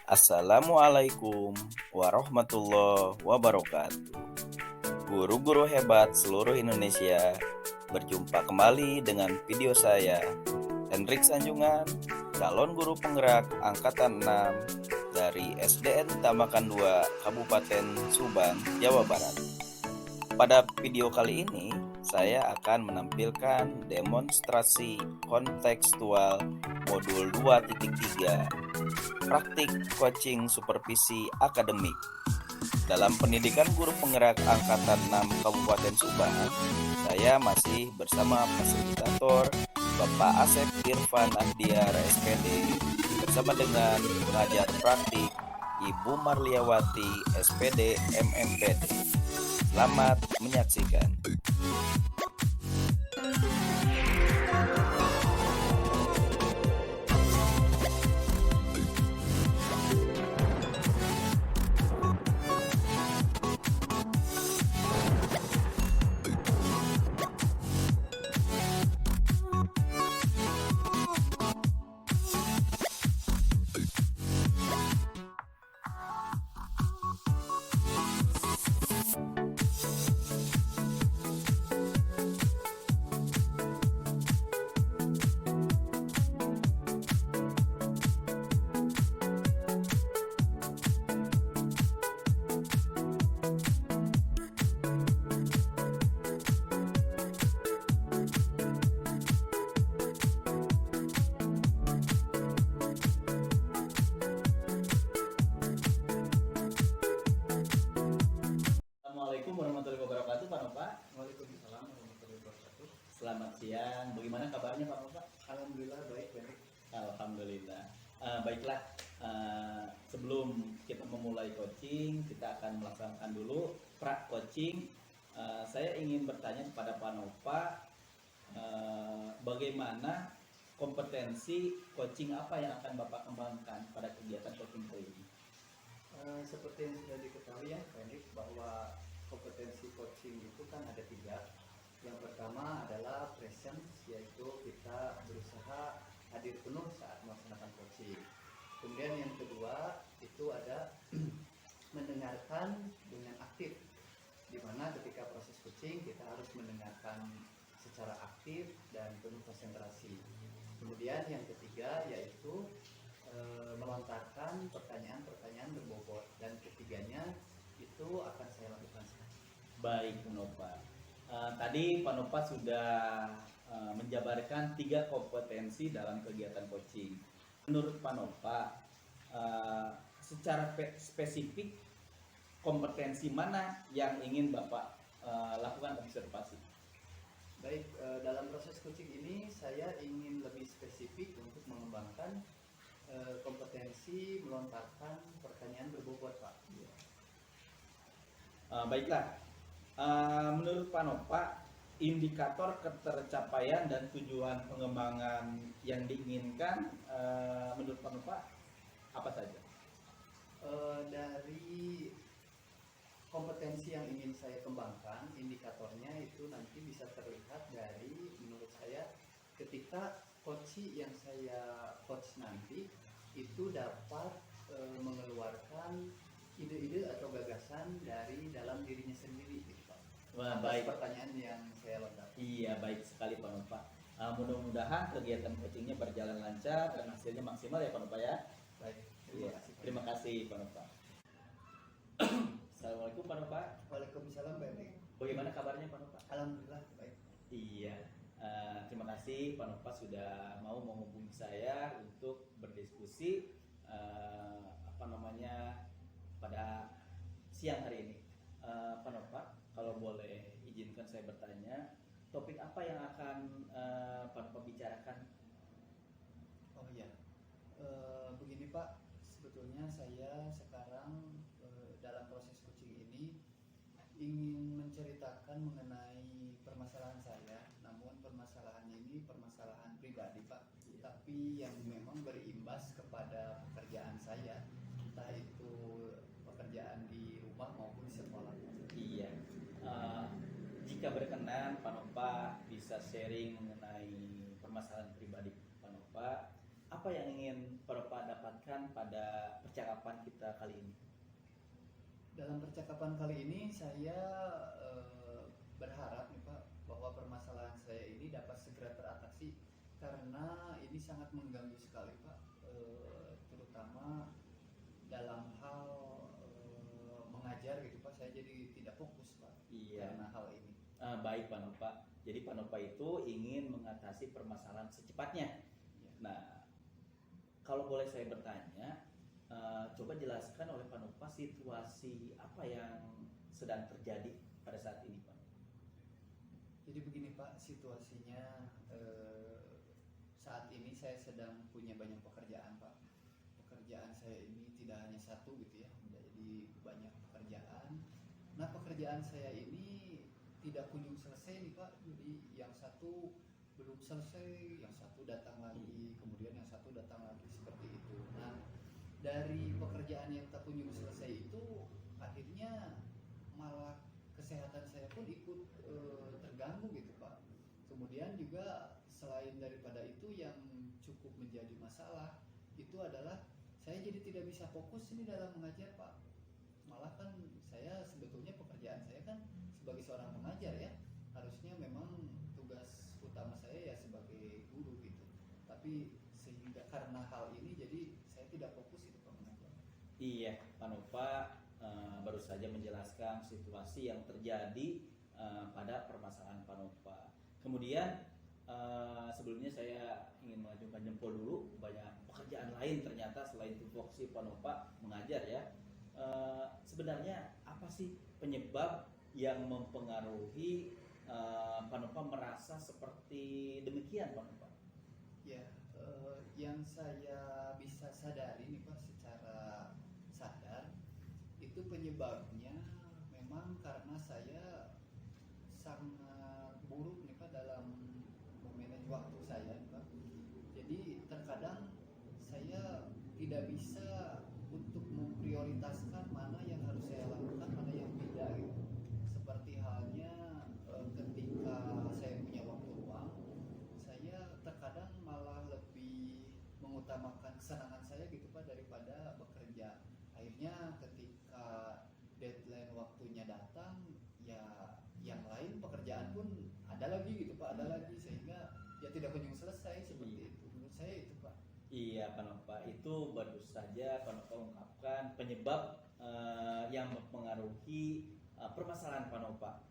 Assalamualaikum warahmatullahi wabarakatuh. Guru-guru hebat seluruh Indonesia, berjumpa kembali dengan video saya, Hendrik Sanjungan, calon guru penggerak angkatan 6 dari SDN Tamakan 2, Kabupaten Subang, Jawa Barat. Pada video kali ini, saya akan menampilkan demonstrasi kontekstual modul 2.3, praktik coaching supervisi akademik. Dalam pendidikan guru penggerak angkatan 6 Kabupaten Subang, saya masih bersama fasilitator Bapak Asep Irfan Ahdiar SPD bersama dengan pengajar praktik Ibu Marliawati SPD MMPD. Selamat menyaksikan. Assalamualaikum warahmatullahi wabarakatuh, Pak Nova. Waalaikumsalam warahmatullahi wabarakatuh. Selamat siang. Bagaimana kabarnya, Pak Nova? Alhamdulillah baik, baik. Alhamdulillah. Baiklah. Sebelum kita memulai coaching, kita akan melaksanakan dulu pra coaching. Saya ingin bertanya kepada Pak Nova, bagaimana kompetensi coaching apa yang akan Bapak kembangkan pada kegiatan coaching kali ini? Seperti yang sudah diketahui ya, Hendrik, bahwa kompetensi coaching itu kan ada 3. Yang pertama adalah presence, yaitu kita berusaha hadir penuh saat melaksanakan coaching. Kemudian yang kedua itu ada mendengarkan dengan aktif, di mana ketika proses coaching kita harus mendengarkan secara aktif dan penuh konsentrasi. Kemudian yang ketiga yaitu melontarkan pertanyaan-pertanyaan berbobot, dan ketiganya itu akan saya lakukan. Baik, Pak Nova. Tadi Pak Nova sudah menjabarkan 3 kompetensi dalam kegiatan coaching. Menurut Pak Nova, secara spesifik kompetensi mana yang ingin Bapak lakukan observasi? Baik, dalam proses coaching ini saya ingin lebih spesifik untuk mengembangkan kompetensi melontarkan pertanyaan berbobot, Pak. Baiklah, menurut Pak Nova, indikator ketercapaian dan tujuan pengembangan yang diinginkan menurut Pak Nova apa saja? Dari kompetensi yang ingin saya kembangkan, indikatornya itu nanti bisa terlihat dari, menurut saya, ketika coach yang saya coach nanti itu dapat mengeluarkan ide-ide atau gagasan dari dalam dirinya sendiri, gitu, Pak. Wah, atas baik. pertanyaan yang saya lengkapi. Iya, baik sekali Pak Nova. Mudah-mudahan kegiatan coachingnya berjalan lancar dan hasilnya maksimal ya Pak Nova ya. Baik, Iya, terima kasih Pak Nova. Assalamualaikum Pak Nova. Waalaikumsalam, baik. Bagaimana kabarnya Pak Nova? Alhamdulillah baik. Iya, terima kasih Pak Nova sudah mau menghubungi saya untuk berdiskusi pada siang hari ini. Pak Nova, kalau boleh izinkan saya bertanya, topik apa yang akan Pak Nova bicarakan? Oh iya, begini Pak, sebetulnya saya sekarang dalam proses coaching ini ingin menceritakan mengenai permasalahan saya, namun permasalahan ini permasalahan pribadi, Pak, tapi yang memang berimbas kepada pekerjaan saya, entah itu pekerjaan di rumah maupun di sekolah. Iya, jika berkenan Pak Nova bisa sharing mengenai permasalahan pribadi Pak Nova, apa yang ingin Pak Nova dapatkan pada percakapan kita kali ini? Dalam percakapan kali ini saya berharap nih Pak bahwa permasalahan saya ini dapat segera teratasi karena ini sangat mengganggu sekali Pak, terutama dalam hal mengajar gitu Pak. Saya jadi tidak fokus Pak karena hal ini. Baik Pak Nova. Jadi Pak Nova itu ingin mengatasi permasalahan secepatnya. Ya. Nah, kalau boleh saya bertanya, coba jelaskan oleh Pak Nova situasi apa yang sedang terjadi pada saat ini Pak. Jadi begini Pak, situasinya saat ini saya sedang punya banyak pekerjaan Pak. Pekerjaan saya ini tidak hanya satu gitu ya, menjadi banyak pekerjaan. Nah pekerjaan saya ini tidak kunjung selesai nih Pak. Jadi yang satu belum selesai, yang satu datang lagi, kemudian yang satu datang lagi, seperti itu. Nah dari pekerjaan yang tak kunjung selesai itu akhirnya malah kesehatan saya pun ikut terganggu gitu Pak. Kemudian juga selain daripada itu yang cukup menjadi masalah itu adalah saya jadi tidak bisa fokus ini dalam mengajar Pak. Malah kan saya sebetulnya pekerjaan saya kan sebagai seorang pengajar ya, harusnya memang tugas utama saya ya sebagai guru gitu. Tapi sehingga karena hal ini jadi saya tidak fokus itu Pak mengajar. Iya, Pak Nova baru saja menjelaskan situasi yang terjadi pada permasalahan Pak Nova. Kemudian sebelumnya saya ingin mengajukan jempol dulu, banyak pekerjaan lain ternyata selain tupoksi Pak Nova mengajar ya. Sebenarnya apa sih penyebab yang mempengaruhi Pak Nova merasa seperti demikian Pak Nova? Ya, yang saya bisa sadari nih Pak secara sadar itu penyebabnya memang karena saya sangat buruk nih Pak dalam memanage waktu saya nih Pak. Jadi terkadang saya tidak bisa untuk memprioritaskan mana yang harus saya lakukan, mana yang tidak gitu. Seperti halnya ketika saya punya waktu luang, saya terkadang malah lebih mengutamakan kesenangan saya gitu Pak daripada bekerja. Akhirnya ketika deadline waktunya datang, ya yang lain pekerjaan pun ada lagi gitu Pak, ada lagi, sehingga ya tidak kunjung selesai seperti itu. Menurut saya itu Pak. Iya Pak Nova, itu baru saja Pak Nova ungkapkan penyebab yang mempengaruhi permasalahan Pak Nova.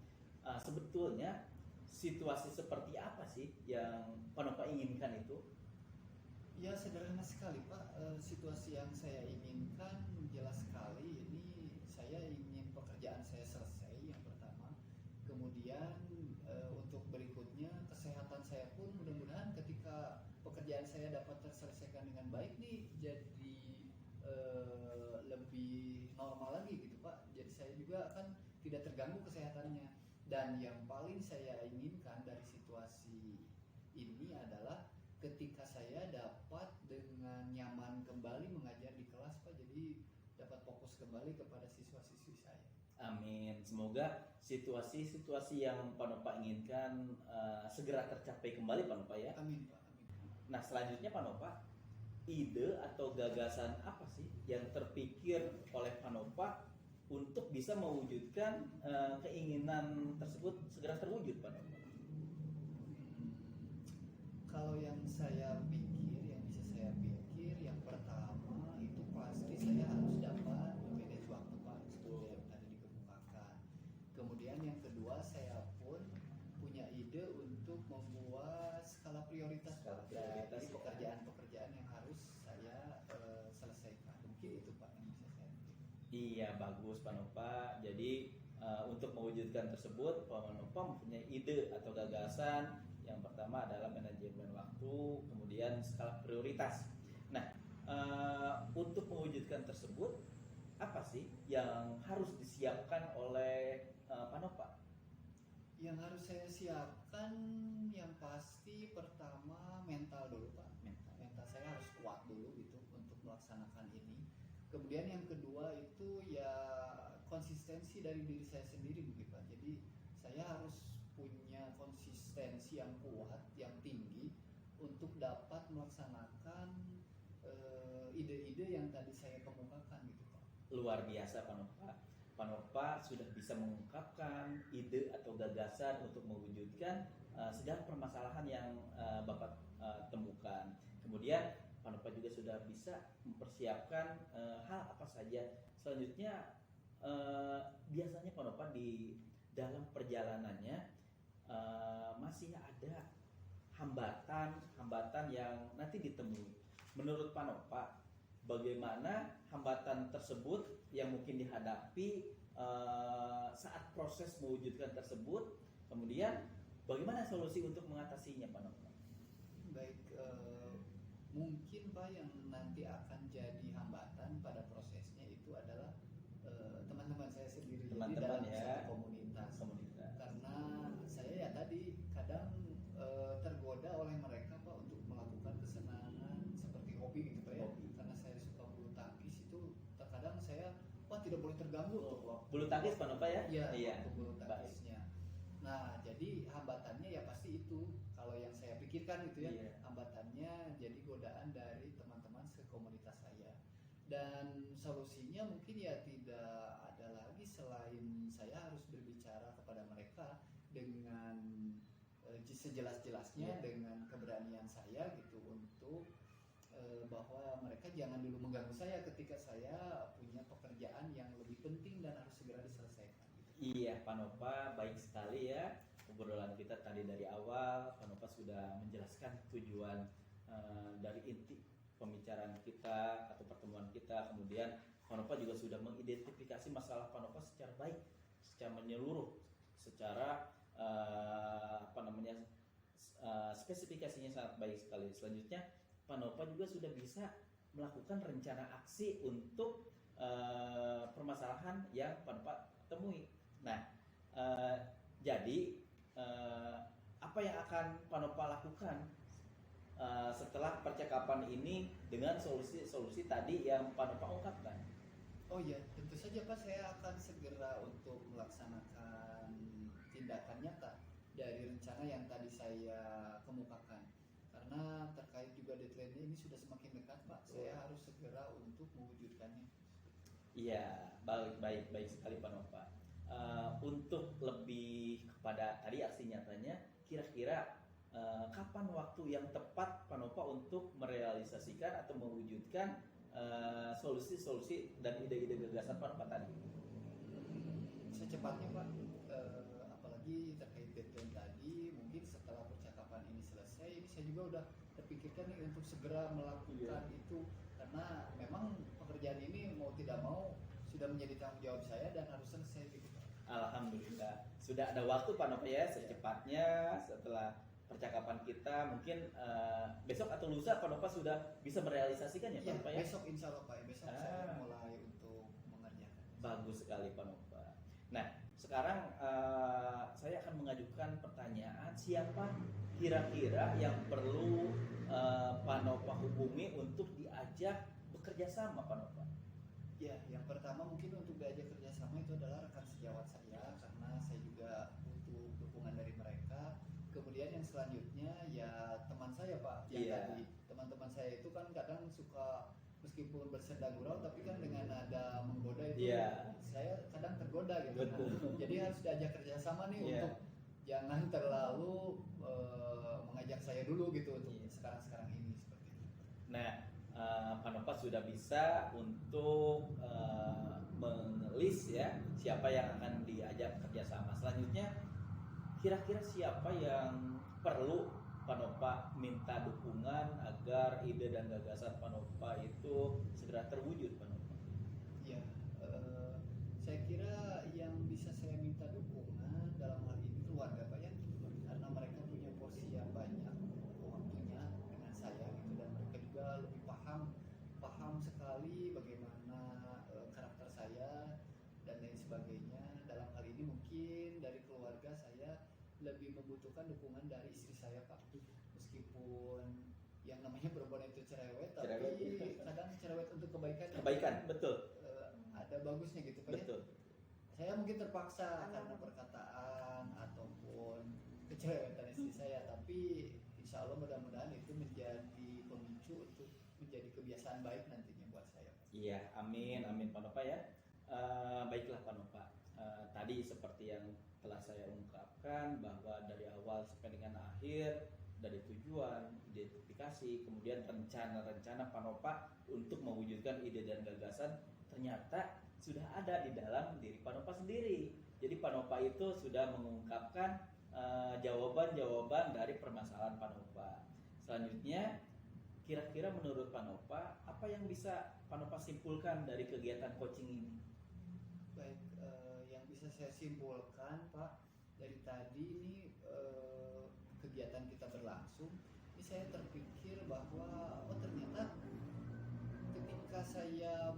Sebetulnya situasi seperti apa sih yang Pak Nova inginkan itu? Ya sederhana sekali Pak, situasi yang saya inginkan jelas sekali. Ini saya ingin pekerjaan saya selesai yang pertama. Kemudian untuk berikutnya kesehatan saya pun mudah-mudahan ketika pekerjaan saya dapat terselesaikan dengan baik nih jadi lebih normal lagi gitu Pak. Jadi saya juga kan tidak terganggu kesehatannya. Dan yang paling saya inginkan dari situasi ini adalah ketika saya dapat dengan nyaman kembali mengajar di kelas Pak, jadi dapat fokus kembali kepada siswa-siswi saya. Amin. Semoga situasi-situasi yang Pak Nova inginkan segera tercapai kembali Pak Nova ya. Amin Pak. Amin. Nah selanjutnya Pak Nova, ide atau gagasan apa sih yang terpikir oleh Pak Nova untuk bisa mewujudkan keinginan tersebut segera terwujud Pak Nova? Kalau yang saya pikir, yang bisa saya pikir, yang pertama itu pasti saya harus dapat memanage waktu Pak, seperti yang tadi dikemukakan. Kemudian yang kedua saya pun punya ide untuk membuat skala prioritas Pak dari pekerjaan-pekerjaan yang harus saya selesaikan. Mungkin itu Pak yang bisa saya pikir. Iya bagus Pak Nova. Jadi untuk mewujudkan tersebut Pak Nova mempunyai ide atau gagasan. Yang pertama adalah manajemen waktu, kemudian skala prioritas. Nah, untuk mewujudkan tersebut, apa sih yang harus disiapkan oleh Pak Nova? Yang harus saya siapkan yang pasti pertama mental dulu Pak. Mental saya harus kuat dulu gitu untuk melaksanakan ini. Kemudian yang kedua itu ya konsistensi dari diri saya sendiri mungkin Pak. Jadi saya harus punya konsistensi yang kuat, yang tinggi untuk dapat melaksanakan ide-ide yang tadi saya kemukakan luar biasa Pak Nova. Pak Nova sudah bisa mengungkapkan ide atau gagasan untuk mewujudkan segala permasalahan yang Bapak temukan. Kemudian Pak Nova juga sudah bisa mempersiapkan hal apa saja. Selanjutnya biasanya Pak Nova di dalam perjalanannya masih ada hambatan yang nanti ditemui. Menurut Pak Nova, bagaimana hambatan tersebut yang mungkin dihadapi saat proses mewujudkan tersebut, kemudian bagaimana solusi untuk mengatasinya Pak Nova? Baik, mungkin Pak yang nanti akan jadi hambatan pada prosesnya itu adalah teman-teman saya sendiri, jadi dalam satu komunitas. Karena saya ya tadi kadang tergoda oleh mereka Pak untuk melakukan kesenangan seperti hobi gitu Pak ya. Karena saya suka bulu tangkis itu terkadang saya tidak boleh terganggu tuh waktu bulu tangkis Pak Nova ya? Iya, waktu bulu tangkisnya. Nah, jadi hambatannya ya pasti itu. Kalau yang saya pikirkan itu ya, hambatannya jadi godaan dari teman-teman sekomunitas saya. Dan solusinya mungkin ya tidak ada lagi selain saya harus berbicara kepada mereka dengan sejelas-jelasnya, dengan keberanian saya gitu untuk bahwa mereka jangan dulu mengganggu saya ketika saya punya pekerjaan yang lebih penting dan harus segera diselesaikan. Iya, Pak Nova, baik sekali ya obrolan kita tadi dari awal. Pak Nova sudah menjelaskan tujuan dari inti pembicaraan kita atau pertemuan kita. Kemudian Pak Nova juga sudah mengidentifikasi masalah Pak Nova secara baik, secara menyeluruh, secara spesifikasinya sangat baik sekali. Selanjutnya Pak Nova juga sudah bisa melakukan rencana aksi untuk permasalahan yang Pak Nova temui. Nah, jadi apa yang akan Pak Nova lakukan setelah percakapan ini dengan solusi tadi yang Pak Nova ungkapkan? Oh iya, tentu saja Pak, saya akan segera untuk melaksanakan tindakan nyata dari rencana yang tadi saya kemukakan. Karena terkait juga deadline-nya ini sudah semakin dekat Pak, saya harus segera untuk mewujudkannya. Iya, baik sekali Pak Nova. Untuk lebih kepada tadi aksi nyatanya, kira-kira kapan waktu yang tepat Pak Nova untuk merealisasikan atau mewujudkan solusi-solusi dan ide-ide gagasan Pak Nova tadi? Secepatnya Pak, apalagi terkait deadline tadi, mungkin setelah percakapan ini selesai, ini saya juga udah terpikirkan nih untuk segera melakukan itu, karena memang pekerjaan ini mau tidak mau sudah menjadi tanggung jawab saya dan harus selesai gitu Pak. Alhamdulillah, sudah ada waktu Pak Nova ya, secepatnya setelah percakapan kita mungkin besok atau lusa Pak Nova sudah bisa merealisasikan ya Pak Nova ya? Besok insya Allah Pak, besok saya mulai untuk mengerjakan. Bagus sekali Pak Nova. Nah, sekarang saya akan mengajukan pertanyaan, siapa kira-kira yang perlu Pak Nova hubungi untuk diajak bekerja sama Pak Nova? Ya, yang pertama mungkin untuk diajak kerjasama itu adalah rekan sejawat saya, karena saya juga butuh dukungan dari mereka. Kemudian yang selanjutnya ya teman saya Pak, yang tadi teman-teman saya itu kan kadang suka meskipun bersenda gurau tapi kan dengan nada menggoda itu saya kadang tergoda gitu. Nah, jadi harus diajak kerjasama nih untuk jangan terlalu mengajak saya dulu gitu untuk sekarang ini seperti itu. Nah, Pak Nova sudah bisa untuk menulis ya siapa yang akan diajak kerjasama. Selanjutnya kira-kira siapa yang perlu Pak Nova minta dukungan agar ide dan gagasan Pak Nova itu segera terwujud Pak Nova? Ya, saya kira yang bisa saya minta dukungan dalam hal ini keluarga Pak ya, karena mereka punya porsi yang banyak waktunya dengan saya gitu, dan mereka juga lebih paham sekali bagaimana karakter saya dan lain sebagainya. Dalam hal ini mungkin dari keluarga saya lebih membutuhkan dukungan dari istri saya Pak, meskipun yang namanya perempuan itu cerewet, tapi kadang cerewet untuk kebaikan betul, ada bagusnya gitu Pak. Betul. Saya mungkin terpaksa karena perkataan ataupun kecerewetan istri saya, tapi insya Allah mudah-mudahan itu menjadi pemicu untuk menjadi kebiasaan baik nantinya buat saya. Iya, amin, amin Pak Nova ya. Baiklah Pak Nova. Tadi seperti yang telah saya ungkapkan bahwa dari awal sampai dengan akhir, dari tujuan, identifikasi, kemudian rencana-rencana Pak Nova untuk mewujudkan ide dan gagasan ternyata sudah ada di dalam diri Pak Nova sendiri. Jadi Pak Nova itu sudah mengungkapkan jawaban-jawaban dari permasalahan Pak Nova. Selanjutnya, kira-kira menurut Pak Nova, apa yang bisa Pak Nova simpulkan dari kegiatan coaching ini? Baik, yang bisa saya simpulkan Pak dari tadi ini kegiatan kita berlangsung, ini saya terpikir bahwa oh ternyata ketika saya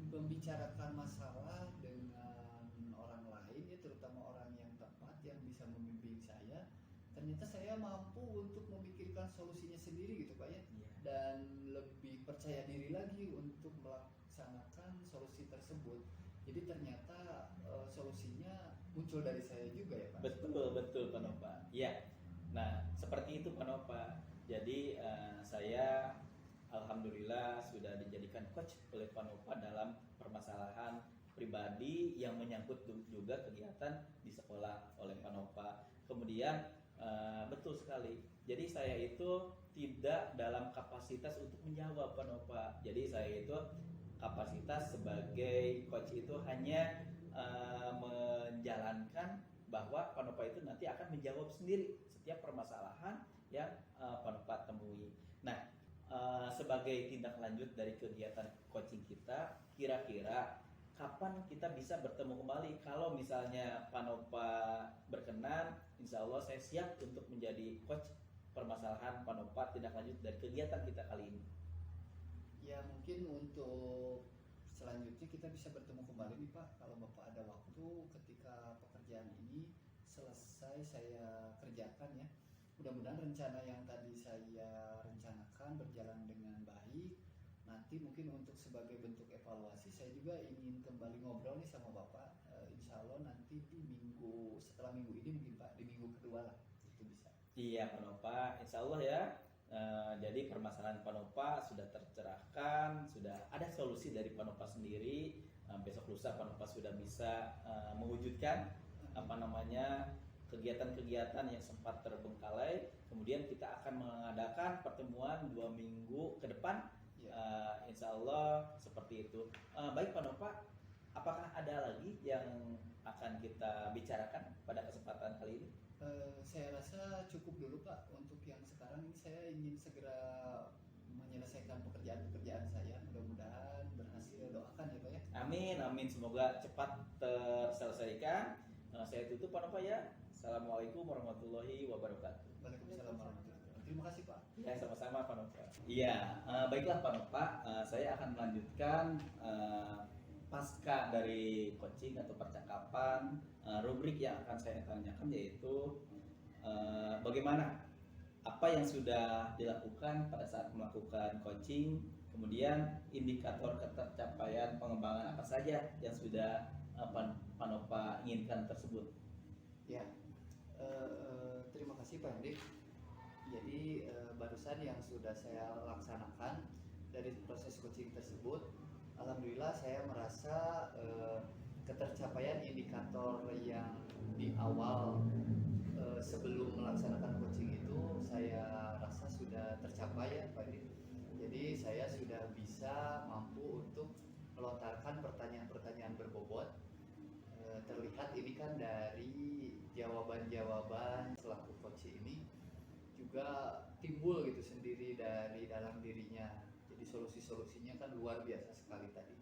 membicarakan masalah dengan orang lain ya terutama orang yang tepat yang bisa membimbing saya, ternyata saya mampu untuk memikirkan solusinya sendiri gitu Pak ya, Iya. dan lebih percaya diri lagi untuk melaksanakan solusi tersebut. Jadi ternyata solusinya muncul dari saya juga ya Pak. Betul, betul Pak Nova. Ya. Nah, seperti itu Pak Nova. Jadi saya alhamdulillah sudah dijadikan coach oleh Pak Nova dalam permasalahan pribadi yang menyangkut juga kegiatan di sekolah oleh Pak Nova. Kemudian betul sekali. Jadi saya itu tidak dalam kapasitas untuk menjawab Pak Nova. Jadi saya itu kapasitas sebagai coach itu hanya menjalankan bahwa Pak Nova itu nanti akan menjawab sendiri setiap permasalahan yang Pak Nova temui. Nah, sebagai tindak lanjut dari kegiatan coaching kita, kira-kira kapan kita bisa bertemu kembali? Kalau misalnya Pak Nova berkenan, insya Allah saya siap untuk menjadi coach permasalahan Pak Nova tindak lanjut dari kegiatan kita kali ini. Ya mungkin untuk selanjutnya kita bisa bertemu kembali nih Pak kalau Bapak ada waktu ketika pekerjaan ini selesai saya kerjakan ya. Mudah-mudahan rencana yang tadi saya rencanakan berjalan dengan baik. Nanti mungkin untuk sebagai bentuk evaluasi saya juga ingin kembali ngobrol nih sama Bapak. Insya Allah nanti di minggu setelah minggu ini mungkin Pak di minggu kedua lah itu bisa. Iya Pak Nova, insya Allah ya. Jadi permasalahan Pak Nova sudah tercerahkan, sudah ada solusi dari Pak Nova sendiri. Besok lusa Pak Nova sudah bisa mewujudkan kegiatan-kegiatan yang sempat terbengkalai. Kemudian kita akan mengadakan pertemuan 2 minggu ke depan. Insya Allah seperti itu. Baik Pak Nova, apakah ada lagi yang akan kita bicarakan pada kesempatan kali ini? Saya rasa cukup dulu Pak untuk yang sekarang ini. Saya ingin segera menyelesaikan pekerjaan-pekerjaan saya, mudah-mudahan berhasil, doakan ya Pak ya. Amin, amin, semoga cepat terselesaikan. Saya tutup Pak Nova ya. Assalamualaikum warahmatullahi wabarakatuh. Waalaikumsalam warahmatullahi wabarakatuh. Terima kasih Pak. Ya, sama-sama Pak Nova. Iya, baiklah Pak Nova, saya akan melanjutkan pasca dari coaching atau percakapan, rubrik yang akan saya tanyakan yaitu bagaimana apa yang sudah dilakukan pada saat melakukan coaching, kemudian indikator ketercapaian pengembangan apa saja yang sudah Pak Nova inginkan tersebut. Ya, terima kasih Pak Hendik. Jadi barusan yang sudah saya laksanakan dari proses coaching tersebut, alhamdulillah saya merasa ketercapaian indikator yang di awal sebelum melaksanakan coaching itu saya rasa sudah tercapai ya Pak Hendik. Jadi saya sudah bisa mampu untuk melontarkan pertanyaan-pertanyaan berbobot. Terlihat ini kan dari jawaban-jawaban selaku coach ini juga timbul gitu sendiri dari dalam dirinya. Jadi solusi-solusinya kan luar biasa sekali tadi.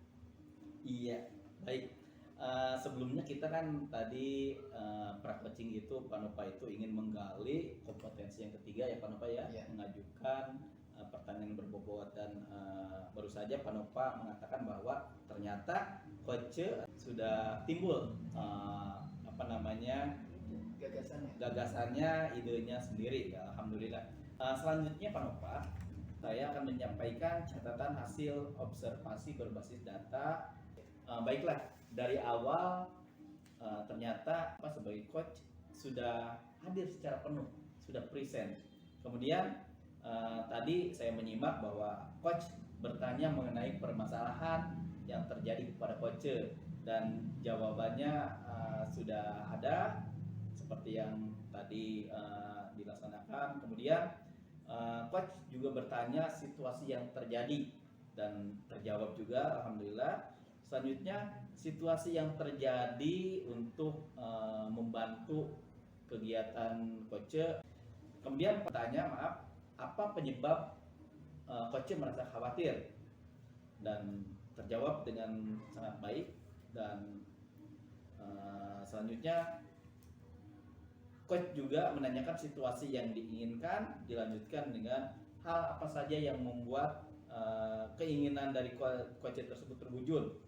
Iya, baik. Sebelumnya kita kan tadi pra-coaching itu Pak Nova itu ingin menggali kompetensi yang ketiga ya Pak Nova ya, mengajukan pertanyaan berbobot dan baru saja Pak Nova mengatakan bahwa ternyata coach sudah timbul gagasannya, idenya sendiri ya, alhamdulillah. Selanjutnya Pak Nova, saya akan menyampaikan catatan hasil observasi berbasis data. Baiklah, dari awal ternyata sebagai coach sudah hadir secara penuh, sudah present. Kemudian tadi saya menyimak bahwa coach bertanya mengenai permasalahan yang terjadi kepada coach, dan jawabannya sudah ada seperti yang tadi dilaksanakan. Kemudian coach juga bertanya situasi yang terjadi dan terjawab juga, alhamdulillah. Selanjutnya situasi yang terjadi untuk membantu kegiatan coach. Kemudian bertanya, maaf, apa penyebab coach merasa khawatir, dan terjawab dengan sangat baik. Dan selanjutnya coach juga menanyakan situasi yang diinginkan, dilanjutkan dengan hal apa saja yang membuat keinginan dari coach tersebut terwujud.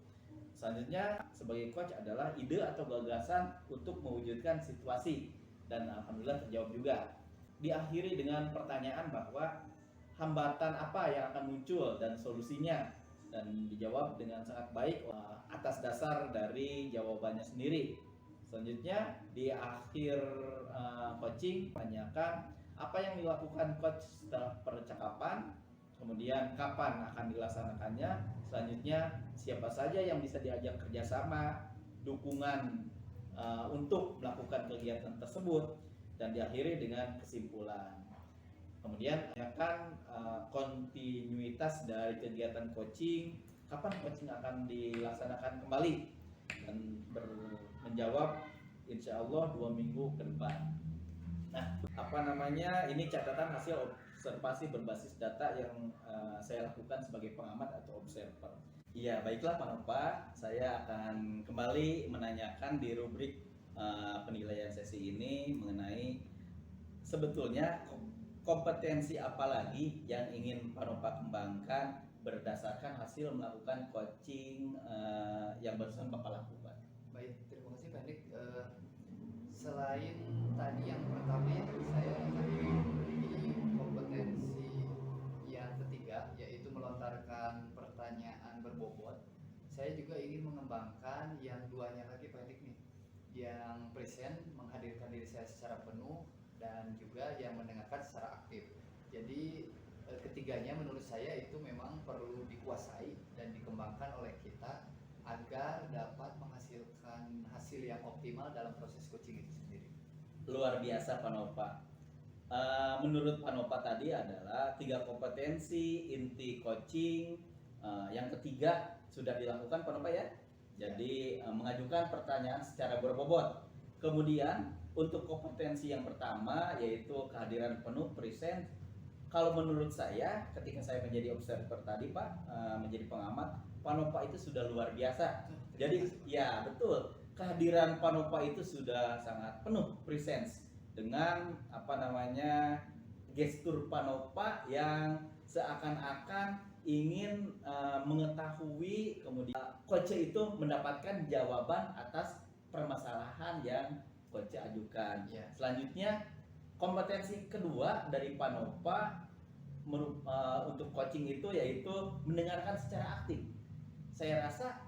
Selanjutnya sebagai coach adalah ide atau gagasan untuk mewujudkan situasi, dan alhamdulillah terjawab juga. Diakhiri dengan pertanyaan bahwa hambatan apa yang akan muncul dan solusinya, dan dijawab dengan sangat baik atas dasar dari jawabannya sendiri. Selanjutnya di akhir coaching tanyakan apa yang dilakukan coach setelah percakapan, kemudian kapan akan dilaksanakannya, selanjutnya siapa saja yang bisa diajak kerjasama, dukungan untuk melakukan kegiatan tersebut, dan diakhiri dengan kesimpulan. Kemudian tanyakan kontinuitas dari kegiatan coaching, kapan coaching akan dilaksanakan kembali, dan menjawab insya Allah 2 minggu ke depan. Nah, ini catatan hasil observasi berbasis data yang saya lakukan sebagai pengamat atau observer. Iya, baiklah Pak Nova, saya akan kembali menanyakan di rubrik penilaian sesi ini mengenai sebetulnya kompetensi apa lagi yang ingin Pak Nova kembangkan berdasarkan hasil melakukan coaching yang barusan Bapak lakukan. Baik, terima kasih Pak Dik. Selain tadi yang pertama ya, saya tadi memiliki kompetensi yang ketiga, yaitu melontarkan pertanyaan berbobot. Saya juga ingin mengembangkan yang duanya lagi Pak Dik nih, yang present, menghadirkan diri saya secara penuh, dan juga yang mendengarkan secara aktif. Jadi ketiganya menurut saya itu memang perlu dikuasai dan dikembangkan oleh kita agar dapat menghasilkan hasil yang optimal dalam proses coaching itu sendiri. Luar biasa Pak Nova. Menurut Pak Nova tadi adalah 3 kompetensi inti coaching. Yang ketiga sudah dilakukan Pak Nova ya. Jadi mengajukan pertanyaan secara berbobot. Kemudian untuk kompetensi yang pertama yaitu kehadiran penuh present. Kalau menurut saya ketika saya menjadi observer tadi Pak, menjadi pengamat, Pak Nova itu sudah luar biasa. Jadi ya betul, kehadiran Pak Nova itu sudah sangat penuh presence dengan gestur Pak Nova yang seakan-akan ingin mengetahui, kemudian coach itu mendapatkan jawaban atas permasalahan yang coach ajukan. Ya. Selanjutnya kompetensi kedua dari Pak Nova untuk coaching itu yaitu mendengarkan secara aktif. Saya rasa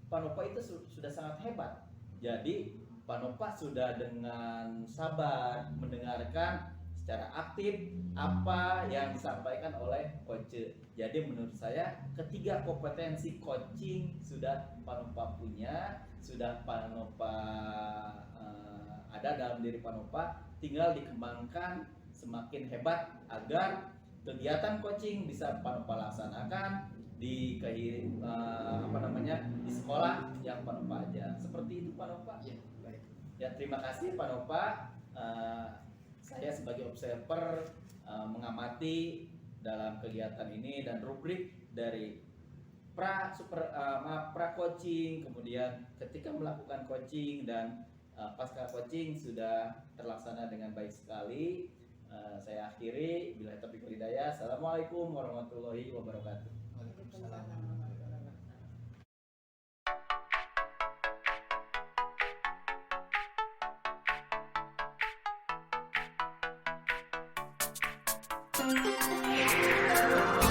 Pak Nova itu sudah sangat hebat. Jadi Pak Nova sudah dengan sabar mendengarkan secara aktif apa yang disampaikan oleh coach. Jadi menurut saya ketiga kompetensi coaching sudah Pak Nova punya, sudah Pak Nova ada dalam diri Pak Nova, tinggal dikembangkan semakin hebat agar kegiatan coaching bisa Pak Nova laksanakan di di sekolah yang Pak Nova ajar. Seperti itu Pak Nova. Ya, baik. Ya, terima kasih Pak Nova. Saya sebagai observer mengamati dalam kegiatan ini dan rubrik dari pra coaching, kemudian ketika melakukan coaching dan pasca coaching sudah terlaksana dengan baik sekali. Saya akhiri, bila taufiq wal hidayah. Assalamualaikum warahmatullahi wabarakatuh. Waalaikumsalam. Thank you.